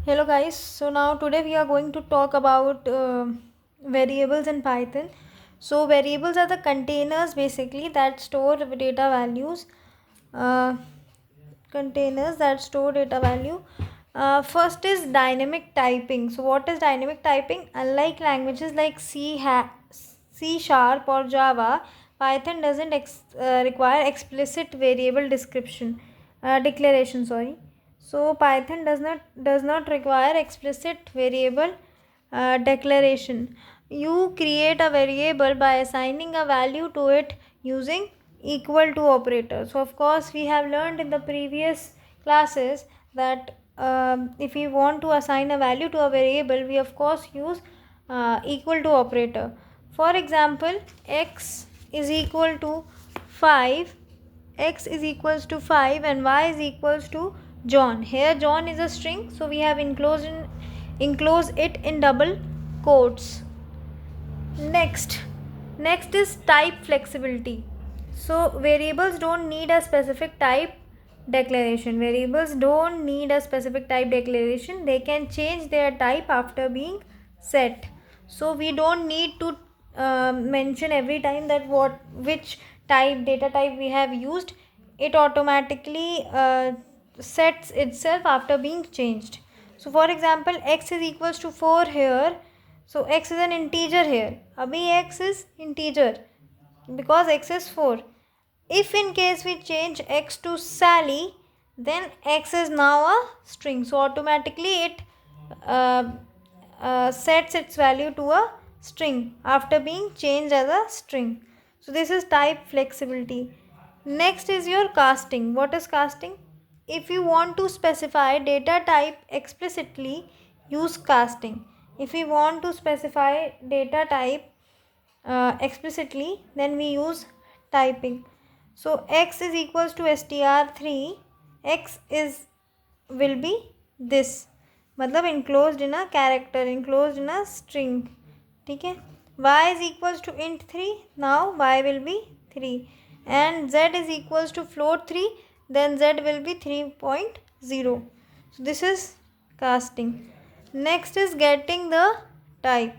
Hello guys, so now today we are going to talk about variables in Python. So variables are the containers basically that store data values. Uh, Containers that store data value. First is dynamic typing. So what is dynamic typing? Unlike languages like C Sharp or Java, Python doesn't require explicit variable description declaration. Sorry. So Python does not require explicit variable declaration. You create a variable by assigning a value to it using equal to operator. So of course we have learned in the previous classes that if we want to assign a value to a variable, we of course use equal to operator. For example, x is equal to 5, x is equals to 5 and y is equals to John. Here John is a string, so we have enclose it in double quotes. Next is type flexibility. So variables don't need a specific type declaration. Variables don't need a specific type declaration. They can change their type after being set. So we don't need to mention every time that which type data type we have used. It automatically sets itself after being changed. So for example, x is equals to 4 here. So x is an integer here. Abhi x is integer because x is 4. If in case we change x to Sally, then x is now a string. So automatically it uh, sets its value to a string after being changed as a string. So this is type flexibility. Next is your casting. What is casting? If you want to specify data type explicitly, use casting. If we want to specify data type explicitly, then we use typing. So x is equals to str3. X is will be this, मतलब enclosed in a character, enclosed in a string. ठीक है. Y is equals to int3. Now y will be 3 and z is equals to float 3, then z will be 3.0. So this is casting. Next is getting the type.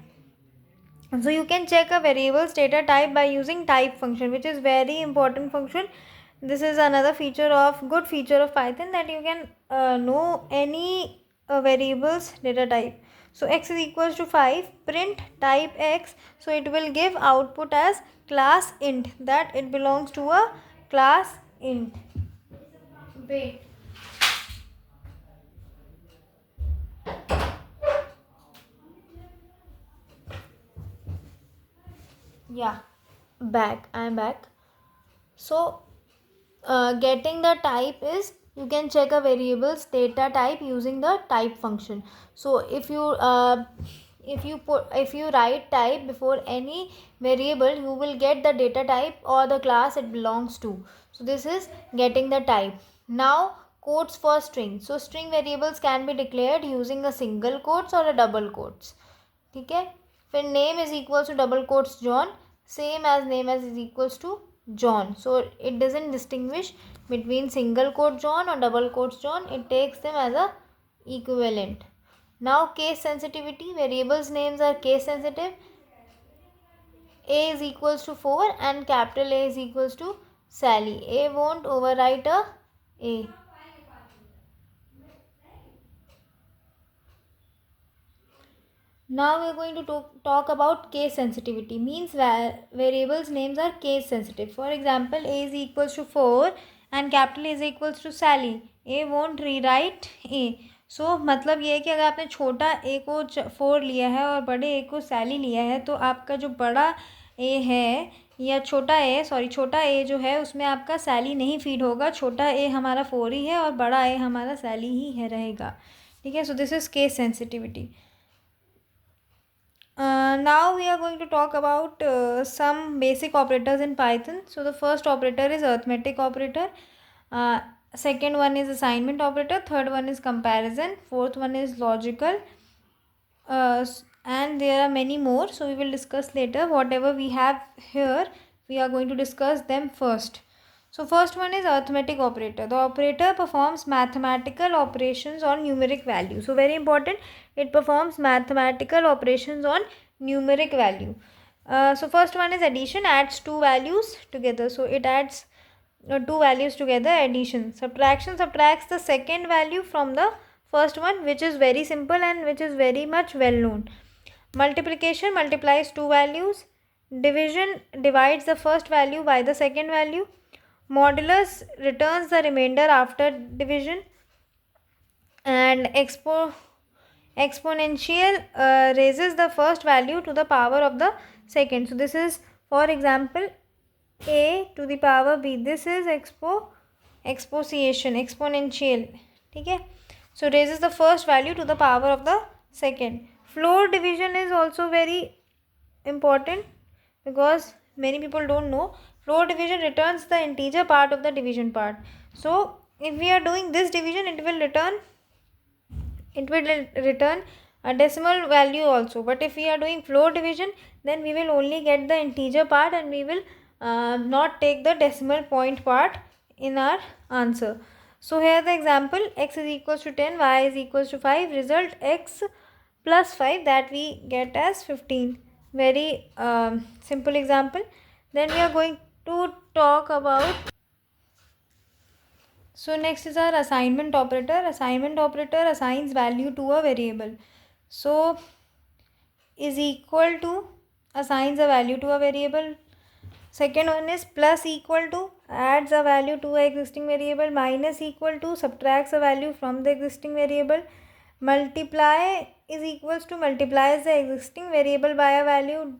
So you can check a variable's data type by using type function, which is very important function. This is another good feature of Python, that you can know any variable's data type. So x is equals to 5, print type x, so it will give output as class int, that it belongs to a class int. Wait. Yeah, I am back. So getting the type is, you can check a variable's data type using the type function. So if you write type before any variable, you will get the data type or the class it belongs to. So this is getting the type. Now quotes for string. So string variables can be declared using a single quotes or a double quotes. ठीक है. फिर name is equals to double quotes John, same as name as is equals to John. So it doesn't distinguish between single quote John or double quotes John. It takes them as a equivalent. Now case sensitivity. Variables names are case sensitive. A is equals to 4 and capital A is equals to Sally. A won't overwrite A. Now we are going to talk about case sensitivity. Means variables names are case sensitive. For example, A is equals to 4 and capital A is equals to Sally. A won't rewrite A. So मतलब ये है कि अगर आपने छोटा A को 4 लिया है और बड़े A को Sally लिया है, तो आपका जो बड़ा A है या छोटा A जो है उसमें आपका Sally नहीं फीड होगा. छोटा A हमारा 4 ही है और बड़ा A हमारा Sally ही है रहेगा. ठीक है. So this is case sensitivity. Now we are going to talk about some basic operators in Python. So the first operator is arithmetic operator. Second one is assignment operator. Third one is comparison. Fourth one is logical. And there are many more. So we will discuss later. Whatever we have here, we are going to discuss them first. So first one is arithmetic operator. The operator performs mathematical operations on numeric value. So very important, it performs mathematical operations on numeric value. So first one is addition, adds two values together. So it adds two values together, addition. Subtraction subtracts the second value from the first one, which is very simple and which is very much well known. Multiplication multiplies two values. Division divides the first value by the second value. Modulus returns the remainder after division. And exponential raises the first value to the power of the second. So this is, for example, a to the power b. This is exponential. Okay, so raises the first value to the power of the second. Floor division is also very important because many people don't know. Floor division returns the integer part of the division part. So if we are doing this division, it will return a decimal value also. But if we are doing floor division, then we will only get the integer part and we will not take the decimal point part in our answer. So here the example, x is equals to 10, y is equals to 5, result x plus 5, that we get as 15. Very simple example. Then we are going to talk about, so next is our assignment operator. Assignment operator assigns value to a variable. So is equal to assigns a value to a variable. Second one is plus equal to adds a value to a existing variable. Minus equal to subtracts a value from the existing variable. Multiply is equals to multiplies the existing variable by a value.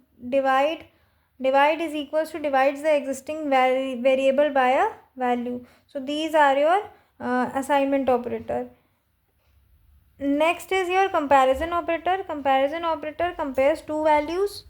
Divide is equals to divides the existing variable by a value. So these are your assignment operator. Next is your comparison operator. Comparison operator compares two values.